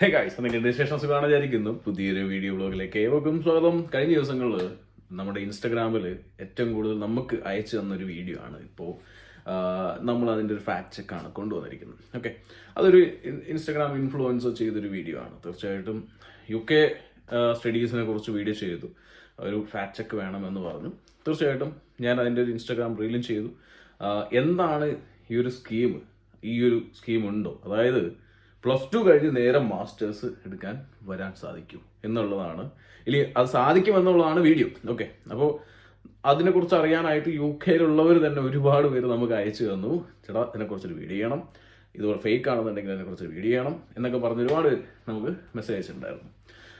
Hey guys, നിങ്ങൾക്ക് ശേഷം സുഖമാണ് വിചാരിക്കുന്നു. പുതിയൊരു വീഡിയോ ബ്ലോഗിലേക്ക് ഏവർക്കും സ്വാഗതം. കഴിഞ്ഞ ദിവസങ്ങളിൽ നമ്മുടെ ഇൻസ്റ്റഗ്രാമിൽ ഏറ്റവും കൂടുതൽ നമുക്ക് അയച്ചു തന്നൊരു വീഡിയോ ആണ് ഇപ്പോൾ നമ്മൾ അതിൻ്റെ ഒരു ഫാക്ട് ചെക്കാണ് കൊണ്ടുവന്നിരിക്കുന്നത്. ഓക്കെ, അതൊരു ഇൻസ്റ്റഗ്രാം ഇൻഫ്ലുവൻസർ ചെയ്തൊരു വീഡിയോ ആണ്. തീർച്ചയായിട്ടും UK സ്റ്റഡീസിനെ കുറിച്ച് വീഡിയോ ചെയ്തു, ഒരു ഫാക്ട് ചെക്ക് വേണമെന്ന് പറഞ്ഞു. തീർച്ചയായിട്ടും ഞാൻ അതിൻ്റെ ഒരു ഇൻസ്റ്റഗ്രാം റീലും ചെയ്തു. എന്താണ് ഈ ഒരു സ്കീം ഉണ്ടോ, അതായത് +2 കഴിഞ്ഞ് നേരെ മാസ്റ്റേഴ്സ് എടുക്കാൻ വരാൻ സാധിക്കും എന്നുള്ളതാണ്, ഇനി അത് സാധിക്കുമെന്നുള്ളതാണ് വീഡിയോ. ഓക്കെ, അപ്പോൾ അതിനെക്കുറിച്ച് അറിയാനായിട്ട് UK-യിലുള്ളവർ തന്നെ ഒരുപാട് പേര് നമുക്ക് അയച്ചു തന്നു. ചേട്ടാ, ഇതിനെക്കുറിച്ചൊരു വീഡിയോ ചെയ്യണം, ഇതുപോലെ ഫേക്ക് ആണെന്നുണ്ടെങ്കിൽ അതിനെക്കുറിച്ചൊരു വീഡിയോ ചെയ്യണം എന്നൊക്കെ പറഞ്ഞ് ഒരുപാട് നമുക്ക് മെസ്സേജ് അയച്ചിട്ടുണ്ടായിരുന്നു.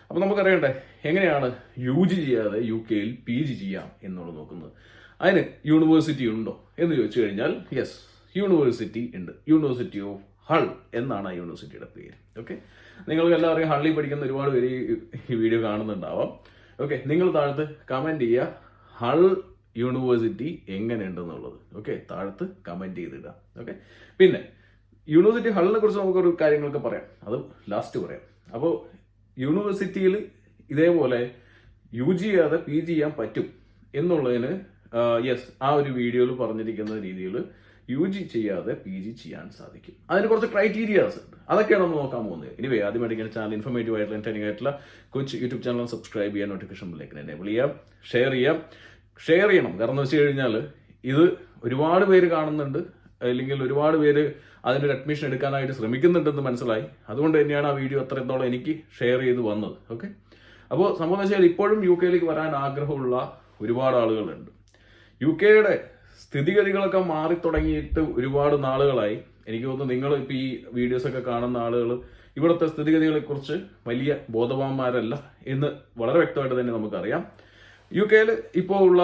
അപ്പോൾ നമുക്കറിയണ്ടേ എങ്ങനെയാണ് UG ചെയ്യാതെ UK-യിൽ PG ചെയ്യാം എന്നുള്ളത് നോക്കുന്നത്. അതിന് യൂണിവേഴ്സിറ്റി ഉണ്ടോ എന്ന് ചോദിച്ചു കഴിഞ്ഞാൽ യെസ്, യൂണിവേഴ്സിറ്റി ഉണ്ട്. യൂണിവേഴ്സിറ്റി ഓഫ് ഹൾ എന്നാണ് ആ യൂണിവേഴ്സിറ്റിയുടെ പേര്. ഓക്കെ, നിങ്ങൾക്ക് എല്ലാവരും ഹള്ളിൽ പഠിക്കുന്ന ഒരുപാട് പേര് ഈ വീഡിയോ കാണുന്നുണ്ടാവാം. ഓക്കെ, നിങ്ങൾ താഴത്ത് കമൻറ്റ് ചെയ്യുക ഹൾ യൂണിവേഴ്സിറ്റി എങ്ങനെയുണ്ടെന്നുള്ളത്. ഓക്കെ, താഴത്ത് കമൻറ്റ് ചെയ്തിടുക. ഓക്കെ, പിന്നെ യൂണിവേഴ്സിറ്റി ഹള്ളിനെ കുറിച്ച് നമുക്കൊരു കാര്യങ്ങളൊക്കെ പറയാം, അത് ലാസ്റ്റ് പറയാം. അപ്പോൾ യൂണിവേഴ്സിറ്റിയിൽ ഇതേപോലെ UG ചെയ്യാതെ PG ചെയ്യാൻ പറ്റും എന്നുള്ളതിന് യെസ്, ആ ഒരു വീഡിയോയിൽ പറഞ്ഞിരിക്കുന്ന രീതിയിൽ UG ചെയ്യാതെ PG ചെയ്യാൻ സാധിക്കും. അതിന് കുറച്ച് ക്രൈറ്റീരിയാസ് ഉണ്ട്, അതൊക്കെയാണ് നമ്മൾ നോക്കാൻ പോകുന്നത്. ഇനി ആദ്യമായിട്ട് ഇങ്ങനെ ചാനൽ ഇൻഫോർമേറ്റീവ് ആയിട്ടുള്ള എൻ്റർടൈനിങ് ആയിട്ടുള്ള കൊച്ചു യൂട്യൂബ് ചാനൽ സബ്സ്ക്രൈബ് ചെയ്യാൻ, നോട്ടിഫിക്കേഷൻ ബെല്ലൈക്കൻ എനേബിൾ ചെയ്യാം, ഷെയർ ചെയ്യണം. കാരണം എന്ന് വെച്ച് കഴിഞ്ഞാൽ ഇത് ഒരുപാട് പേര് കാണുന്നുണ്ട്, അല്ലെങ്കിൽ ഒരുപാട് പേര് അതിനൊരു അഡ്മിഷൻ എടുക്കാനായിട്ട് ശ്രമിക്കുന്നുണ്ടെന്ന് മനസ്സിലായി. അതുകൊണ്ട് തന്നെയാണ് ആ വീഡിയോ അത്രത്തോളം എനിക്ക് ഷെയർ ചെയ്ത് വന്നത്. ഓക്കെ, അപ്പോൾ സംഭവം വെച്ചാൽ ഇപ്പോഴും UK-യിലേക്ക് വരാൻ ആഗ്രഹമുള്ള ഒരുപാട് ആളുകളുണ്ട്. UK-യുടെ സ്ഥിതിഗതികളൊക്കെ മാറി തുടങ്ങിയിട്ട് ഒരുപാട് നാളുകളായി. എനിക്ക് തോന്നുന്നു നിങ്ങൾ ഇപ്പോൾ ഈ വീഡിയോസൊക്കെ കാണുന്ന ആളുകൾ ഇവിടുത്തെ സ്ഥിതിഗതികളെ കുറിച്ച് വലിയ ബോധവാന്മാരല്ല എന്ന് വളരെ വ്യക്തമായിട്ട് തന്നെ നമുക്കറിയാം. UK-യിൽ ഇപ്പോൾ ഉള്ള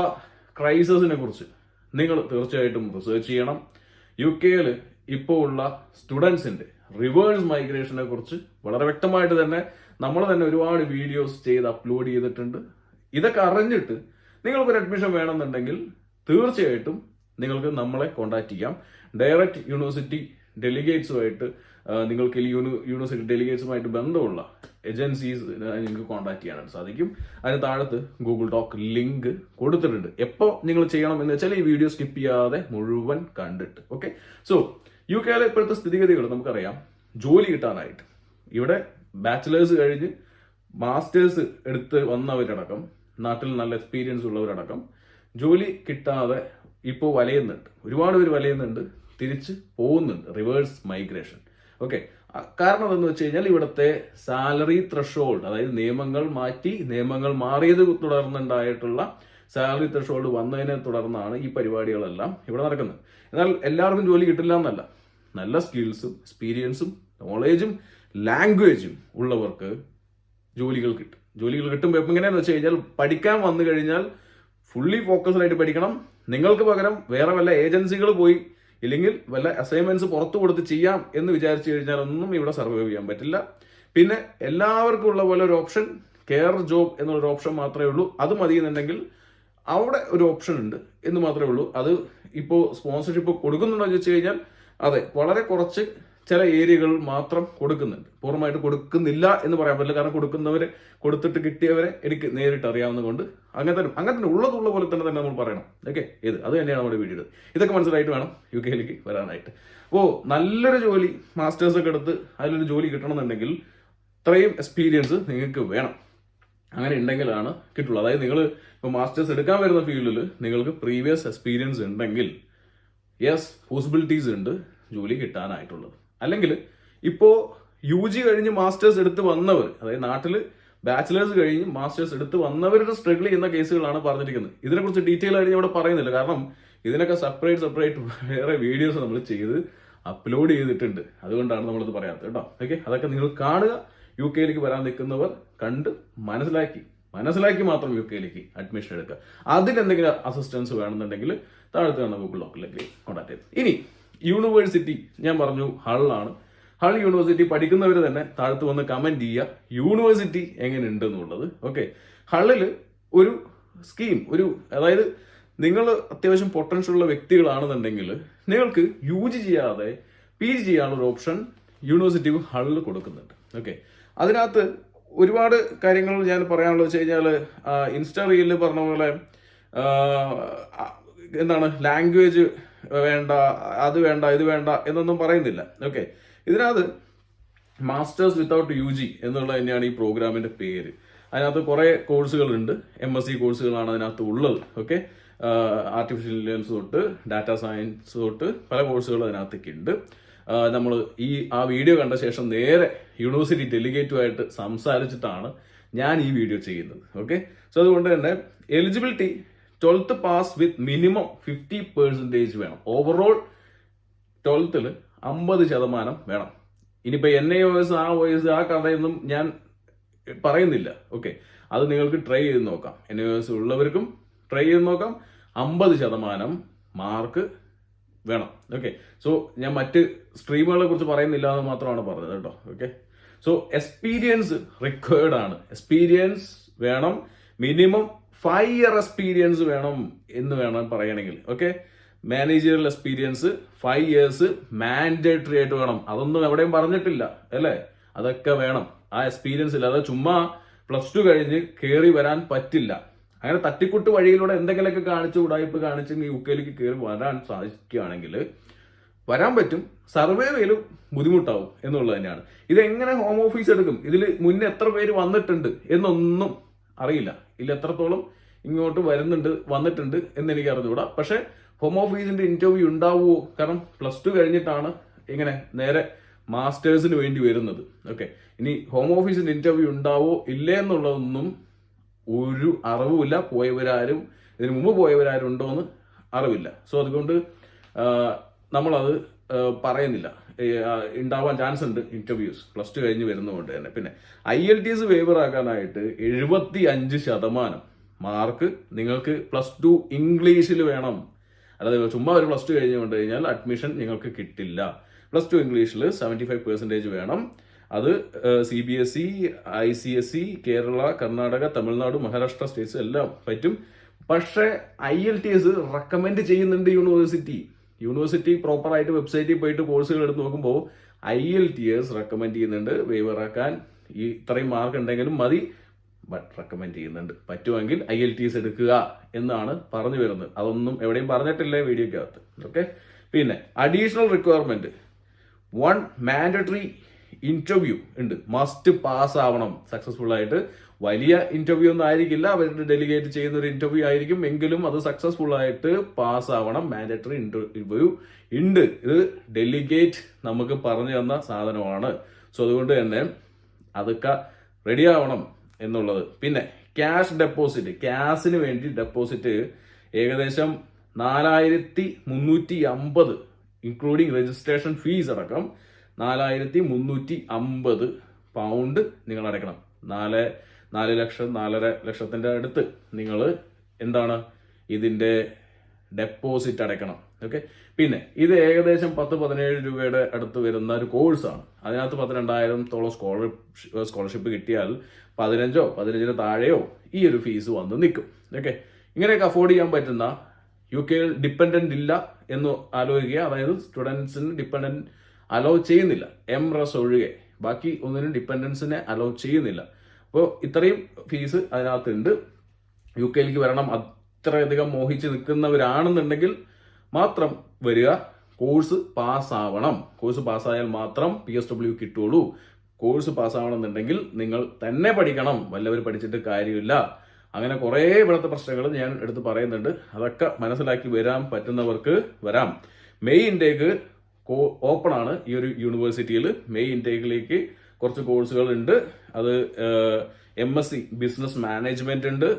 ക്രൈസിസിനെ കുറിച്ച് നിങ്ങൾ തീർച്ചയായിട്ടും റിസർച്ച് ചെയ്യണം. UK-യിൽ ഇപ്പോൾ ഉള്ള സ്റ്റുഡൻസിന്റെ റിവേഴ്സ് മൈഗ്രേഷനെ കുറിച്ച് വളരെ വ്യക്തമായിട്ട് തന്നെ നമ്മൾ തന്നെ ഒരുപാട് വീഡിയോസ് ചെയ്ത് അപ്ലോഡ് ചെയ്തിട്ടുണ്ട്. ഇതൊക്കെ അറിഞ്ഞിട്ട് നിങ്ങൾക്കൊരു അഡ്മിഷൻ വേണമെന്നുണ്ടെങ്കിൽ തീർച്ചയായിട്ടും നിങ്ങൾക്ക് നമ്മളെ കോൺടാക്ട് ചെയ്യാം. ഡയറക്റ്റ് യൂണിവേഴ്സിറ്റി ഡെലിഗേറ്റ്സുമായിട്ട് നിങ്ങൾക്ക് യൂണിവേഴ്സിറ്റി ഡെലിഗേറ്റ്സുമായിട്ട് ബന്ധമുള്ള ഏജൻസീസ് നിങ്ങൾക്ക് കോൺടാക്ട് ചെയ്യാനായിട്ട് സാധിക്കും. അതിന് താഴത്ത് ഗൂഗിൾ ഡോക്ക് ലിങ്ക് കൊടുത്തിട്ടുണ്ട്. എപ്പോൾ നിങ്ങൾ ചെയ്യണം എന്ന് വെച്ചാൽ ഈ വീഡിയോ സ്കിപ്പ് ചെയ്യാതെ മുഴുവൻ കണ്ടിട്ട്. ഓക്കെ, സോ UK-യിലെ ഇപ്പോഴത്തെ സ്ഥിതിഗതികൾ നമുക്കറിയാം. ജോലി കിട്ടാനായിട്ട് ഇവിടെ ബാച്ചിലേഴ്സ് കഴിഞ്ഞ് മാസ്റ്റേഴ്സ് എടുത്ത് വന്നവരടക്കം, നാട്ടിൽ നല്ല എക്സ്പീരിയൻസ് ഉള്ളവരടക്കം ജോലി കിട്ടാതെ ഇപ്പോൾ വലയുന്നുണ്ട്. ഒരുപാട് പേര് വലയുന്നുണ്ട്, തിരിച്ച് പോകുന്നുണ്ട്, റിവേഴ്സ് മൈഗ്രേഷൻ. ഓക്കെ, കാരണം എന്താണെന്ന് വെച്ച് കഴിഞ്ഞാൽ ഇവിടുത്തെ സാലറി ത്രഷോൾഡ്, അതായത് നിയമങ്ങൾ മാറിയത് തുടർന്നുണ്ടായിട്ടുള്ള സാലറി ത്രഷോൾഡ് വന്നതിനെ തുടർന്നാണ് ഈ പരിപാടികളെല്ലാം ഇവിടെ നടക്കുന്നത്. എന്നാൽ എല്ലാവർക്കും ജോലി കിട്ടില്ല എന്നല്ല, നല്ല സ്കിൽസും എക്സ്പീരിയൻസും നോളേജും ലാംഗ്വേജും ഉള്ളവർക്ക് ജോലികൾ കിട്ടുമ്പോൾ എങ്ങനെയാണെന്ന് വെച്ച് കഴിഞ്ഞാൽ പഠിക്കാൻ വന്നു കഴിഞ്ഞാൽ ഫുള്ളി ഫോക്കസ്ഡ് ആയിട്ട് പഠിക്കണം. നിങ്ങൾക്ക് പകരം വേറെ വല്ല ഏജൻസികൾ പോയി ഇല്ലെങ്കിൽ വല്ല അസൈൻമെന്റ്സ് പുറത്തു കൊടുത്ത് ചെയ്യാം എന്ന് വിചാരിച്ചു കഴിഞ്ഞാൽ ഒന്നും ഇവിടെ സർവൈവ് ചെയ്യാൻ പറ്റില്ല. പിന്നെ എല്ലാവർക്കും ഉള്ള പോലെ ഒരു ഓപ്ഷൻ കെയർ ജോബ് എന്നുള്ളൊരു ഓപ്ഷൻ മാത്രമേ ഉള്ളൂ. അത് മതിയെന്നുണ്ടെങ്കിൽ അവിടെ ഒരു ഓപ്ഷൻ ഉണ്ട് എന്ന് മാത്രമേ ഉള്ളൂ. അത് ഇപ്പോൾ സ്പോൺസർഷിപ്പ് കൊടുക്കുന്നുണ്ടോ എന്ന് വെച്ച് കഴിഞ്ഞാൽ അതെ, വളരെ കുറച്ച് ചില ഏരിയകൾ മാത്രം കൊടുക്കുന്നുണ്ട്, പൂർണ്ണമായിട്ട് കൊടുക്കുന്നില്ല എന്ന് പറയാൻ പറ്റില്ല. കാരണം കൊടുത്തിട്ട് കിട്ടിയവരെ എനിക്ക് നേരിട്ട് അറിയാവുന്നതുകൊണ്ട് അങ്ങനെ ഉള്ളതുള്ള പോലെ തന്നെ നമ്മൾ പറയണം. ഓക്കെ, അത് തന്നെയാണ് നമ്മുടെ വീഡിയോ. ഇതൊക്കെ മനസ്സിലായിട്ട് വേണം UK-യിലേക്ക് വരാനായിട്ട്. അപ്പോൾ നല്ലൊരു ജോലി, മാസ്റ്റേഴ്സ് ഒക്കെ എടുത്ത് അതിലൊരു ജോലി കിട്ടണമെന്നുണ്ടെങ്കിൽ ഇത്രയും എക്സ്പീരിയൻസ് നിങ്ങൾക്ക് വേണം. അങ്ങനെ ഉണ്ടെങ്കിലാണ് കിട്ടുള്ളൂ. അതായത് നിങ്ങൾ ഇപ്പോൾ മാസ്റ്റേഴ്സ് എടുക്കാൻ വരുന്ന ഫീൽഡിൽ നിങ്ങൾക്ക് പ്രീവിയസ് എക്സ്പീരിയൻസ് ഉണ്ടെങ്കിൽ യെസ്, പോസിബിലിറ്റീസ് ഉണ്ട് ജോലി കിട്ടാനായിട്ടുള്ളത്. അല്ലെങ്കിൽ ഇപ്പോൾ UG കഴിഞ്ഞ് മാസ്റ്റേഴ്സ് എടുത്ത് വന്നവർ, അതായത് നാട്ടിൽ ബാച്ചിലേഴ്സ് കഴിഞ്ഞ് മാസ്റ്റേഴ്സ് എടുത്ത് വന്നവരുടെ സ്ട്രഗിൾ ചെയ്യുന്ന കേസുകളാണ് പറഞ്ഞിരിക്കുന്നത്. ഇതിനെക്കുറിച്ച് ഡീറ്റെയിൽ ആയിട്ട് ഞാൻ ഇവിടെ പറയുന്നില്ല, കാരണം ഇതിനൊക്കെ സെപ്പറേറ്റ് വേറെ വീഡിയോസ് നമ്മൾ ചെയ്ത് അപ്ലോഡ് ചെയ്തിട്ടുണ്ട്. അതുകൊണ്ടാണ് നമ്മളിത് പറയാത്തത് കേട്ടോ. ഓക്കെ, അതൊക്കെ നിങ്ങൾ കാണുക. UK-യിലേക്ക് വരാൻ നിൽക്കുന്നവർ കണ്ട് മനസ്സിലാക്കി മാത്രം UK-യിലേക്ക് അഡ്മിഷൻ എടുക്കുക. അതിനെന്തെങ്കിലും അസിസ്റ്റൻസ് വേണമെന്നുണ്ടെങ്കിൽ താഴത്ത് കാണുന്ന ഗൂഗിൾ ഡോക്കിലേക്ക് കോൺടാക്ട് ചെയ്ത്. ഇനി യൂണിവേഴ്സിറ്റി ഞാൻ പറഞ്ഞു ഹള്ളാണ്. ഹൾ യൂണിവേഴ്സിറ്റി പഠിക്കുന്നവർ തന്നെ താഴത്ത് വന്ന് കമന്റ് ചെയ്യുക യൂണിവേഴ്സിറ്റി എങ്ങനെയുണ്ട് എന്നുള്ളത്. ഓക്കെ, ഹള്ളിൽ ഒരു സ്കീം, അതായത് നിങ്ങൾ അത്യാവശ്യം പൊട്ടൻഷ്യൽ ഉള്ള വ്യക്തികളാണെന്നുണ്ടെങ്കിൽ നിങ്ങൾക്ക് UG ചെയ്യാതെ PG ചെയ്യാനുള്ള ഒരു ഓപ്ഷൻ യൂണിവേഴ്സിറ്റി ഹള്ളിൽ കൊടുക്കുന്നുണ്ട്. ഓക്കെ. അതിനകത്ത് ഒരുപാട് കാര്യങ്ങൾ ഞാൻ പറയാനുള്ളത് വെച്ച് കഴിഞ്ഞാൽ ഇൻസ്റ്റാ റീലിൽ പറഞ്ഞ പോലെ എന്താണ് ലാംഗ്വേജ് വേണ്ട, അത് വേണ്ട, ഇത് വേണ്ട എന്നൊന്നും പറയുന്നില്ല. ഓക്കെ. ഇതിനകത്ത് മാസ്റ്റേഴ്സ് വിത്തൗട്ട് UG എന്നുള്ള തന്നെയാണ് ഈ പ്രോഗ്രാമിന്റെ പേര്. അതിനകത്ത് കുറേ കോഴ്സുകളുണ്ട്. MSc കോഴ്സുകളാണ് അതിനകത്ത് ഉള്ളത്. ഓക്കെ. ആർട്ടിഫിഷ്യൽ ഇന്റലിജൻസ് തൊട്ട് ഡാറ്റാ സയൻസ് തൊട്ട് പല കോഴ്സുകളും അതിനകത്തേക്ക് ഉണ്ട്. നമ്മൾ ആ വീഡിയോ കണ്ട ശേഷം നേരെ യൂണിവേഴ്സിറ്റി ഡെലിഗേറ്റുമായിട്ട് സംസാരിച്ചിട്ടാണ് ഞാൻ ഈ വീഡിയോ ചെയ്യുന്നത്. ഓക്കെ. സോ അതുകൊണ്ട് തന്നെ eligibility 12th pass with minimum 50% വേണം. ഓവറോൾ 12th 50% വേണം. ഇനിയിപ്പോൾ NIOS ആ കഥയൊന്നും ഞാൻ പറയുന്നില്ല. ഓക്കെ. അത് നിങ്ങൾക്ക് ട്രൈ ചെയ്ത് നോക്കാം. NIOS ഉള്ളവർക്കും ട്രൈ ചെയ്ത് നോക്കാം. 50% മാർക്ക് വേണം. ഓക്കെ. സോ ഞാൻ മറ്റ് സ്ട്രീമുകളെ കുറിച്ച് പറയുന്നില്ല എന്ന് മാത്രമാണ് പറഞ്ഞത് കേട്ടോ. ഓക്കെ. സോ എക്സ്പീരിയൻസ് റിക്വയർഡ് ആണ്. എക്സ്പീരിയൻസ് വേണം. മിനിമം 5 year എക്സ്പീരിയൻസ് വേണം എന്ന് വേണം പറയണമെങ്കിൽ. Okay. Managerial experience 5 years mandatory ആയിട്ട് വേണം. അതൊന്നും എവിടെയും പറഞ്ഞിട്ടില്ല അല്ലേ? അതൊക്കെ വേണം. ആ എക്സ്പീരിയൻസ് ഇല്ലാതെ ചുമ്മാ +2 കഴിഞ്ഞ് കയറി വരാൻ പറ്റില്ല. അങ്ങനെ തട്ടിക്കുട്ട് വഴിയിലൂടെ എന്തെങ്കിലുമൊക്കെ കാണിച്ച് ഉടായ്പ് കാണിച്ചെങ്കിൽ UK കയറി വരാൻ സാധിക്കുകയാണെങ്കിൽ വരാൻ പറ്റും. സർവൈവലും ബുദ്ധിമുട്ടാവും എന്നുള്ളത് തന്നെയാണ്. ഇതെങ്ങനെ ഹോം ഓഫീസ് എടുക്കും, ഇതിൽ മുന്നേ എത്ര പേര് വന്നിട്ടുണ്ട് എന്നൊന്നും അറിയില്ല. ഇതിൽ എത്രത്തോളം ഇങ്ങോട്ട് വന്നിട്ടുണ്ട് എന്ന് എനിക്ക് അറിഞ്ഞുകൂടാ. പക്ഷെ ഹോം ഓഫീസിന്റെ ഇന്റർവ്യൂ ഉണ്ടാവുമോ? കാരണം +2 കഴിഞ്ഞിട്ടാണ് ഇങ്ങനെ നേരെ മാസ്റ്റേഴ്സിന് വേണ്ടി വരുന്നത്. ഓക്കെ. ഇനി ഹോം ഓഫീസിന്റെ ഇന്റർവ്യൂ ഉണ്ടാവോ ഇല്ലേ എന്നുള്ളതൊന്നും ഒരു അറിവുമില്ല. പോയവരാരും ഇതിനു മുമ്പ് പോയവരാരും ഉണ്ടോ എന്ന് അറിവില്ല. സോ അതുകൊണ്ട് നമ്മളത് പറയുന്നില്ല. ഉണ്ടാവാൻ ചാൻസ് ഉണ്ട് ഇന്റർവ്യൂസ് +2 കഴിഞ്ഞ് വരുന്നതുകൊണ്ട് തന്നെ. പിന്നെ IELTS വേവർ ആക്കാനായിട്ട് 75% മാർക്ക് നിങ്ങൾക്ക് +2 ഇംഗ്ലീഷിൽ വേണം. അതായത് ചുമ്മാ ഒരു +2 കഴിഞ്ഞ് കൊണ്ട് കഴിഞ്ഞാൽ അഡ്മിഷൻ നിങ്ങൾക്ക് കിട്ടില്ല. +2 ഇംഗ്ലീഷിൽ 75% വേണം. അത് CBSE, ICSE, Kerala, Karnataka, Tamil Nadu, Maharashtra States എല്ലാം പറ്റും. പക്ഷേ IELTS റെക്കമെൻഡ് ചെയ്യുന്നുണ്ട് യൂണിവേഴ്സിറ്റി പ്രോപ്പറായിട്ട് വെബ്സൈറ്റിൽ പോയിട്ട് കോഴ്സുകൾ എടുത്ത് നോക്കുമ്പോൾ IELTS റെക്കമെൻഡ് ചെയ്യുന്നുണ്ട്. വേവറാക്കാൻ ഇത്രയും മാർക്ക് ഉണ്ടെങ്കിലും മതി, ബട്ട് റെക്കമെൻഡ് ചെയ്യുന്നുണ്ട്. പറ്റുമെങ്കിൽ IELTS എടുക്കുക എന്നാണ് പറഞ്ഞു വരുന്നത്. അതൊന്നും എവിടെയും പറഞ്ഞിട്ടില്ല വീഡിയോക്കകത്ത്. ഓക്കെ. പിന്നെ അഡീഷണൽ റിക്വയർമെന്റ് 1 മാൻഡറ്ററി ഇന്റർവ്യൂ ഉണ്ട്. മസ്റ്റ് പാസ് ആവണം സക്സസ്ഫുൾ ആയിട്ട്. വലിയ ഇന്റർവ്യൂ ഒന്നും ആയിരിക്കില്ല, അവരുടെ ഡെലിഗേറ്റ് ചെയ്യുന്ന ഒരു ഇന്റർവ്യൂ ആയിരിക്കും. എങ്കിലും അത് സക്സസ്ഫുൾ ആയിട്ട് പാസ് ആവണം. മാൻഡറ്ററി ഇന്റർവ്യൂ ഉണ്ട്. ഇത് ഡെലിഗേറ്റ് നമുക്ക് പറഞ്ഞു തന്ന സാധനമാണ്. സോ അതുകൊണ്ട് തന്നെ അതൊക്കെ റെഡി ആവണം എന്നുള്ളത്. പിന്നെ ക്യാഷിന് വേണ്ടി ഡെപ്പോസിറ്റ് ഏകദേശം 4350 ഇൻക്ലൂഡിങ് രജിസ്ട്രേഷൻ ഫീസ് അടക്കം 4350 പൗണ്ട് നിങ്ങൾ അടയ്ക്കണം. 4 ലക്ഷം 4.5 ലക്ഷത്തിന്റെ അടുത്ത് നിങ്ങൾ എന്താണ് ഇതിന്റെ ഡെപ്പോസിറ്റ് അടയ്ക്കണം. ഓക്കെ. പിന്നെ ഇത് ഏകദേശം 10-17 രൂപയുടെ അടുത്ത് വരുന്ന ഒരു കോഴ്സാണ്. അതിനകത്ത് 12,000-ഓളം സ്കോളർഷിപ്പ് കിട്ടിയാൽ 15-15 താഴെയോ ഈ ഒരു ഫീസ് വന്ന് നിൽക്കും. ഓക്കെ. ഇങ്ങനെയൊക്കെ അഫോർഡ് ചെയ്യാൻ പറ്റുന്ന UK ഡിപ്പെൻഡന്റ് ഇല്ല എന്ന് ആലോചിക്കുക. അതായത് സ്റ്റുഡൻസിന് ഡിപ്പെൻഡന്റ് അലോ ചെയ്യുന്നില്ല, MRES ഒഴികെ ബാക്കി ഒന്നിനും ഡിപ്പെൻഡൻസിനെ അലോ ചെയ്യുന്നില്ല. അപ്പോൾ ഇത്രയും ഫീസ് അതിനകത്തുണ്ട്. UK വരണം അത്രയധികം മോഹിച്ച് നിൽക്കുന്നവരാണെന്നുണ്ടെങ്കിൽ മാത്രം വരിക. കോഴ്സ് പാസ്സാവണം. കോഴ്സ് പാസ്സായാൽ മാത്രം PSW കിട്ടുള്ളൂ. കോഴ്സ് പാസ്സാവണമെന്നുണ്ടെങ്കിൽ നിങ്ങൾ തന്നെ പഠിക്കണം. വല്ലവർ പഠിച്ചിട്ട് കാര്യമില്ല. അങ്ങനെ കുറേ ഇവിടുത്തെ പ്രശ്നങ്ങൾ ഞാൻ എടുത്ത് പറയുന്നുണ്ട്. അതൊക്കെ മനസ്സിലാക്കി വരാൻ പറ്റുന്നവർക്ക് വരാം. മെയ് ഇൻടേക്ക് ഓപ്പൺ ആണ് ഈ ഒരു യൂണിവേഴ്സിറ്റിയിൽ. മെയ് ഇൻടേക്കിലേക്ക് കുറച്ച് കോഴ്സുകൾ ഉണ്ട്. അത് MSc ബിസിനസ് മാനേജ്മെന്റ് ഉണ്ട്,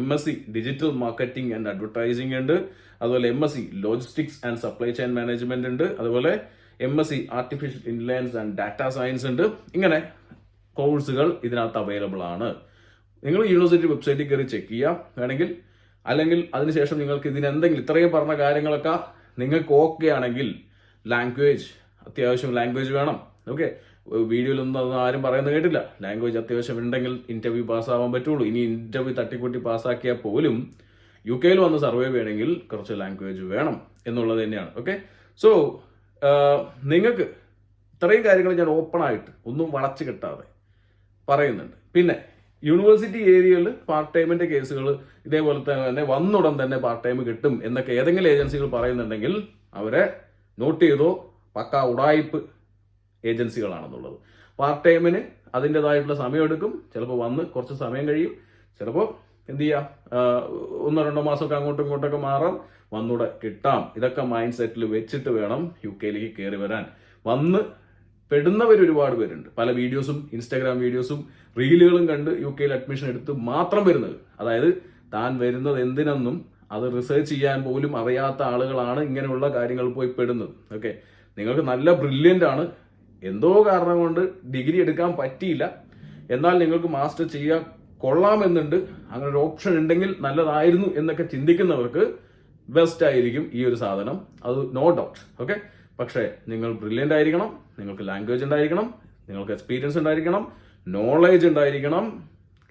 MSc digital marketing and advertising ഉണ്ട്, അതുപോലെ MSc logistics and supply chain management ഉണ്ട്, അതുപോലെ MSc artificial intelligence and data science ഉണ്ട്. ഇങ്ങനെ കോഴ്സുകൾ ഇതിനകത്ത് അവൈലബിൾ ആണ്. നിങ്ങൾ യൂണിവേഴ്സിറ്റി വെബ്സൈറ്റിൽ കയറി ചെക്ക് ചെയ്യാം വേണമെങ്കിൽ. അല്ലെങ്കിൽ അതിനുശേഷം നിങ്ങൾക്ക് ഇതിനെന്തെങ്കിലും ഇത്രയും പറഞ്ഞ കാര്യങ്ങളൊക്കെ നിങ്ങൾക്ക് ഓക്കെ ആണെങ്കിൽ അത്യാവശ്യം ലാംഗ്വേജ് വേണം. ഓക്കെ. വീഡിയോയിലൊന്നും അത് ആരും പറയുന്നത് കേട്ടില്ല. ലാംഗ്വേജ് അത്യാവശ്യം ഉണ്ടെങ്കിൽ ഇന്റർവ്യൂ പാസ്സാവാൻ പറ്റുള്ളൂ. ഇനി ഇന്റർവ്യൂ തട്ടിക്കൂട്ടി പാസ്സാക്കിയാൽ പോലും UK വന്ന് സർവൈവ് ചെയ്യണമെങ്കിൽ കുറച്ച് ലാംഗ്വേജ് വേണം എന്നുള്ളത് തന്നെയാണ്. ഓക്കെ. സോ നിങ്ങൾക്ക് ഇത്രയും കാര്യങ്ങൾ ഞാൻ ഓപ്പൺ ആയിട്ട് ഒന്നും വളച്ചു കെട്ടാതെ പറയുന്നുണ്ട്. പിന്നെ യൂണിവേഴ്സിറ്റി ഏരിയയിൽ പാർട്ട് ടൈമിന്റെ കേസുകൾ ഇതേപോലെ തന്നെ വന്നുടൻ തന്നെ പാർട്ട് ടൈം കിട്ടും എന്നൊക്കെ ഏതെങ്കിലും ഏജൻസികൾ പറയുന്നുണ്ടെങ്കിൽ അവരെ നോട്ട് ചെയ്തോ, പക്ക ഉടായിപ്പ് ഏജൻസികളാണെന്നുള്ളത്. പാർട്ട് ടൈമിന് അതിൻ്റെതായിട്ടുള്ള സമയമെടുക്കും, ചിലപ്പോൾ വന്ന് കുറച്ച് സമയം കഴിയും, ചിലപ്പോൾ എന്ത് ചെയ്യാം 1-2 മാസമൊക്കെ അങ്ങോട്ടും ഇങ്ങോട്ടൊക്കെ മാറാം, വന്നൂടെ കിട്ടാം. ഇതൊക്കെ മൈൻഡ് സെറ്റിൽ വെച്ചിട്ട് വേണം UK കയറി വരാൻ. വന്ന് പെടുന്നവർ ഒരുപാട് പേരുണ്ട്. പല വീഡിയോസും ഇൻസ്റ്റാഗ്രാം വീഡിയോസും റീലുകളും കണ്ട് UK അഡ്മിഷൻ എടുത്ത് മാത്രം വരുന്നത്. അതായത് താൻ വരുന്നത് എന്തിനെന്നും അത് റിസർച്ച് ചെയ്യാൻ പോലും അറിയാത്ത ആളുകളാണ് ഇങ്ങനെയുള്ള കാര്യങ്ങൾ പോയി പെടുന്നത്. ഓക്കെ, നിങ്ങൾക്ക് നല്ല ബ്രില്യൻ്റ് ആണ്, എന്തോ കാരണം കൊണ്ട് ഡിഗ്രി എടുക്കാൻ പറ്റിയില്ല, എന്നാൽ നിങ്ങൾക്ക് മാസ്റ്റർ ചെയ്യാൻ കൊള്ളാമെന്നുണ്ട്, അങ്ങനെ ഒരു ഓപ്ഷൻ ഉണ്ടെങ്കിൽ നല്ലതായിരുന്നു എന്നൊക്കെ ചിന്തിക്കുന്നവർക്ക് ബെസ്റ്റ് ആയിരിക്കും ഈ ഒരു സാധനം, അത് നോ ഡൗട്ട്. ഓക്കെ, പക്ഷേ നിങ്ങൾ ബ്രില്യൻ്റ് ആയിരിക്കണം, നിങ്ങൾക്ക് ലാംഗ്വേജ് ഉണ്ടായിരിക്കണം, നിങ്ങൾക്ക് എക്സ്പീരിയൻസ് ഉണ്ടായിരിക്കണം, നോളേജ് ഉണ്ടായിരിക്കണം,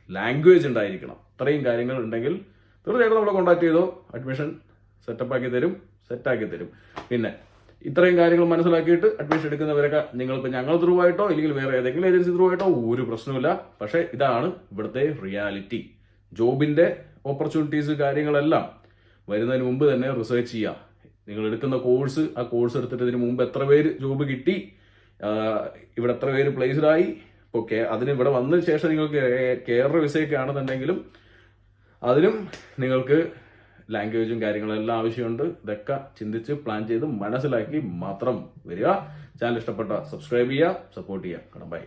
ലാംഗ്വേജ് ഉണ്ടായിരിക്കണം. ഇത്രയും കാര്യങ്ങൾ ഉണ്ടെങ്കിൽ തീർച്ചയായിട്ടും നമ്മളെ കോൺടാക്ട് ചെയ്തോ, അഡ്മിഷൻ സെറ്റപ്പാക്കി തരും, സെറ്റാക്കി തരും. പിന്നെ ഇത്രയും കാര്യങ്ങൾ മനസ്സിലാക്കിയിട്ട് അഡ്മിഷൻ എടുക്കുന്നവരൊക്കെ നിങ്ങളിപ്പോൾ ഞങ്ങൾ ത്രൂ ആയിട്ടോ ഇല്ലെങ്കിൽ വേറെ ഏതെങ്കിലും ഏജൻസി ത്രൂ ആയിട്ടോ ഒരു പ്രശ്നമില്ല. പക്ഷേ ഇതാണ് ഇവിടുത്തെ റിയാലിറ്റി. ജോബിന്റെ ഓപ്പർച്യൂണിറ്റീസ് കാര്യങ്ങളെല്ലാം വരുന്നതിന് മുമ്പ് തന്നെ റിസർച്ച് ചെയ്യുക. നിങ്ങൾ എടുക്കുന്ന കോഴ്സ്, ആ കോഴ്സ് എടുത്തിട്ട് ഇതിന് മുമ്പ് എത്ര പേര് ജോബ് കിട്ടി, ഇവിടെ എത്ര പേര് പ്ലേസ്ഡ് ആയി, ഇപ്പോൾ അതിന് ഇവിടെ വന്നതിന് ശേഷം നിങ്ങൾക്ക് കേരള വിസയൊക്കെ ആണെന്നുണ്ടെങ്കിലും അതിനും നിങ്ങൾക്ക് ലാംഗ്വേജും കാര്യങ്ങളെല്ലാം ആവശ്യമുണ്ട്. ഇതൊക്കെ ചിന്തിച്ച് പ്ലാൻ ചെയ്ത് മനസ്സിലാക്കി മാത്രം വരിക. ചാനൽ ഇഷ്ടപ്പെട്ട സബ്സ്ക്രൈബ് ചെയ്യുക, സപ്പോർട്ട് ചെയ്യുക. ബൈ.